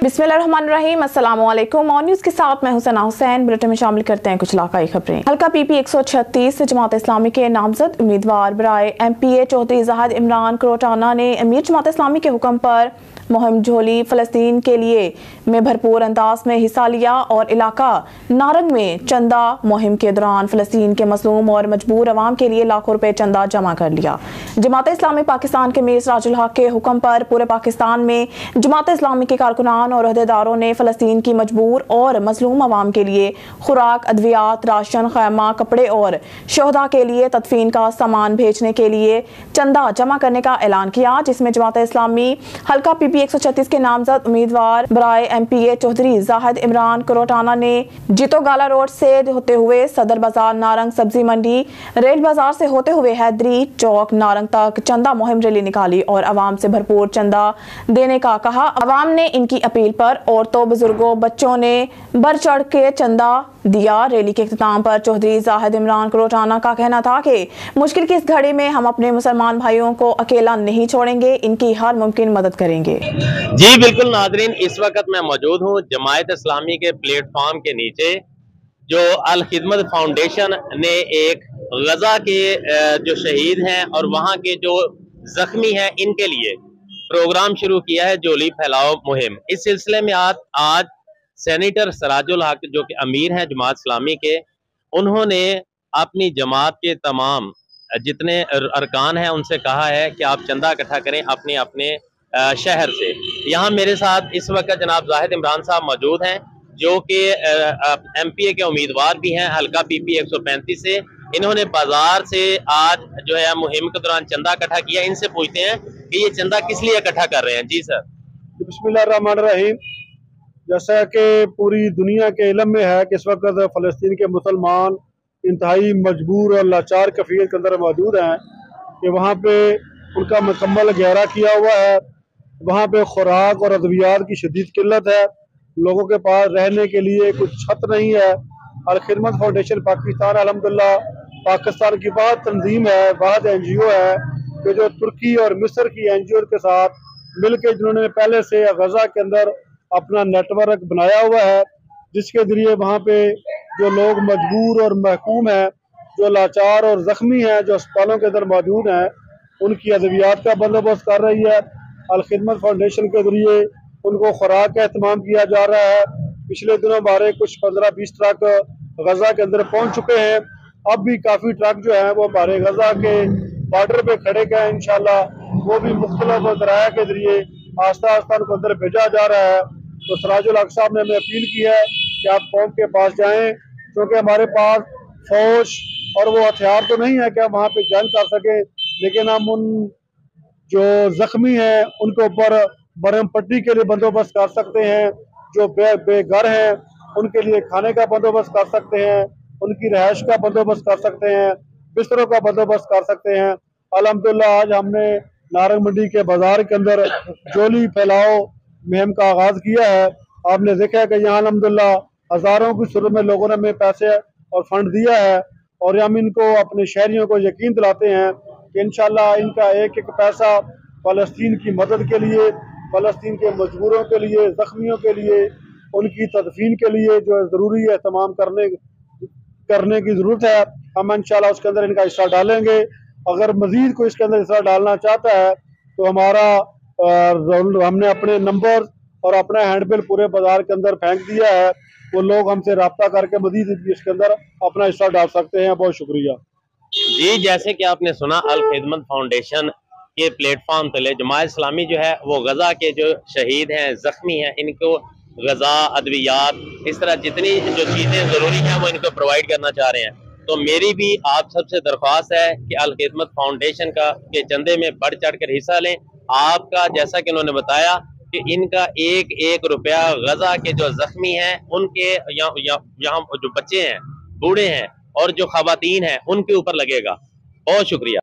बिस्मिल्लाहिर्रहमानिर्रहीम, अस्सलामुअलैकुम। On news के साथ मैं हुसैना हुसैन। बुलेटिन में शामिल करते हैं कुछ इलाकाई खबरें। हल्का PP 136 जमात इस्लामी के नामजद उम्मीदवार बराए MPA चौधरी जाहिद इमरान करोटाना ने अमीर जमात इस्लामी के हुक्म पर मुहिम झोली फ़लस्तीन के लिए में भरपूर अंदाज में हिस्सा लिया और इलाका नारंग में चंदा मुहिम के दौरान फ़लस्तीन के मज़लूम और मजबूर अवाम के लिए लाखों रुपए चंदा जमा कर लिया। जमात इस्लामी पाकिस्तान के मीर सिराजुल हक के हुक्म पर पूरे पाकिस्तान में जमात इस्लामी के कारकुनान और अहदेदारों ने फ़लस्तीन की मजबूर और मजलूम अवाम के लिए खुराक, अद्वियात, राशन, खैमा, कपड़े और शोहदा के लिए तदफीन का सामान भेजने के लिए चंदा जमा करने का ऐलान किया, जिसमें जमात इस्लामी हल्का PP 136 के नामजद उम्मीदवार बराए MPA चौधरी जाहिद इमरान करोटाना ने जीतो गाला रोड से होते हुए सदर बाजार, नारंग सब्जी मंडी, रेल बाजार से होते हुए हैदरी चौक, नारंग तक चंदा मुहिम रैली निकाली और अवाम से भरपूर चंदा देने का कहा। अवाम ने इनकी अपील पर औरतों, बुजुर्गों, बच्चों ने बढ़ चढ़ के चंदा दिया। रैली के इख्तिताम पर चौधरी जाहिद इमरान करोटाना का कहना था कि मुश्किल की इस घड़ी में हम अपने मुसलमान भाइयों को अकेला नहीं छोड़ेंगे, इनकी हर मुमकिन मदद करेंगे। जी बिल्कुल नाज़रीन, इस वक्त मैं मौजूद हूँ जमायत इस्लामी के प्लेटफॉर्म के नीचे, जो अल खिदमत फाउंडेशन ने एक गजा के जो शहीद हैं और वहाँ के जो जख्मी हैं इनके लिए प्रोग्राम शुरू किया है, झोली फैलाओ मुहिम। इस सिलसिले में आज सेनेटर सिराजुल हक जो कि अमीर हैं जमात इस्लामी के, उन्होंने अपनी जमात के तमाम जितने अरकान हैं उनसे कहा है कि आप चंदा इकट्ठा करें अपने अपने शहर से। यहाँ मेरे साथ इस वक्त जनाब जाहिद इमरान साहब मौजूद हैं, जो कि MPA के उम्मीदवार भी हैं हल्का PP 135 से। इन्होंने बाजार से आज जो है मुहिम के दौरान चंदा इकट्ठा किया। इनसे पूछते हैं कि ये चंदा किस लिए इकट्ठा कर रहे हैं। जी सर। बिस्मिल्लाहिर्रहमानिर्रहीम। जैसा कि पूरी दुनिया के इल्म में है कि इस वक्त फ़लस्तीन के मुसलमान इंतहाई मजबूर और लाचार कैफियत के अंदर मौजूद हैं कि वहाँ पे उनका मुकम्मल घेरा किया हुआ है। वहाँ पे खुराक और अद्वियात की शदीद किल्लत है। लोगों के पास रहने के लिए कुछ छत नहीं है। अल खिदमत फाउंडेशन पाकिस्तान अल्हम्दुलिल्लाह पाकिस्तान की बहुत तंजीम है, बहुत NGO है कि जो तुर्की और मिस्र की NGO के साथ मिलकर जिन्होंने पहले से गजा के अंदर अपना नेटवर्क बनाया हुआ है, जिसके ज़रिए वहाँ पे जो लोग मजबूर और महकूम हैं, जो लाचार और ज़ख्मी हैं, जो अस्पतालों के अंदर मौजूद हैं, उनकी अद्वियात का बंदोबस्त कर रही है। अल खिदमत फाउंडेशन के ज़रिए उनको खुराक का एहतमाम किया जा रहा है। पिछले दिनों हमारे कुछ 15-20 ट्रक गजा के अंदर पहुँच चुके हैं। अब भी काफ़ी ट्रक जो हैं वो हमारे गजा के बॉर्डर पे खड़े गए। इंशाल्लाह वो भी मुख्तलिफ ज़राया के ज़रिए आस्ता आस्ता उनको अंदर भेजा जा रहा है। तो सिराजुल हक साहब ने हमें अपील की है कि आप कौम के पास जाएं, क्योंकि हमारे पास फौज और वो हथियार तो नहीं है कि हम वहाँ पे जंग कर सकें, लेकिन हम उन जो जख्मी हैं उनके ऊपर बरहम पट्टी के लिए बंदोबस्त कर सकते हैं। जो बेघर हैं उनके लिए खाने का बंदोबस्त कर सकते हैं, उनकी रहायश का बंदोबस्त कर सकते हैं, बिस्तरों का बंदोबस्त कर सकते हैं। अल्हम्दुलिल्लाह आज हमने नारंग मंडी के बाजार के अंदर झोली फैलाओ मुहिम का आगाज किया है। आपने देखा है कि यहाँ अल्हम्दुलिल्लाह हज़ारों की सूरत में लोगों ने हमें पैसे और फंड दिया है, और हम इनको अपने शहरियों को यकीन दिलाते हैं कि इंशाल्लाह इनका एक एक पैसा फ़लस्तीन की मदद के लिए, फ़लस्तीन के मजबूरों के लिए, ज़ख्मियों के लिए, उनकी तदफीन के लिए जो ज़रूरी है तमाम करने की ज़रूरत है। हम इंशाल्लाह उसके अंदर इनका हिस्सा डालेंगे। अगर मज़ीद कोई इसके अंदर हिस्सा डालना चाहता है तो हमने अपने नंबर और अपना हैंडबिल पूरे बाजार के अंदर फेंक दिया है। वो लोग हमसे रब्ता करके मज़ीद इसके अंदर अपना हिस्सा डाल सकते हैं। बहुत शुक्रिया जी। जैसे कि आपने सुना, अल खिदमत फाउंडेशन के प्लेटफॉर्म तले जमात इस्लामी जो है वो गजा के जो शहीद हैं, जख्मी हैं, इनको गजा, अद्वियात, इस तरह जितनी जो चीज़ें ज़रूरी हैं वो इनको प्रोवाइड करना चाह रहे हैं। तो मेरी भी आप सबसे दरख्वास्त है कि अल खिदमत फाउंडेशन के चंदे में बढ़ चढ़ कर हिस्सा लें। आपका जैसा कि उन्होंने बताया कि इनका एक एक रुपया गजा के जो जख्मी हैं उनके यहाँ जो बच्चे हैं, बूढ़े हैं और जो खवातीन हैं उनके ऊपर लगेगा। बहुत शुक्रिया।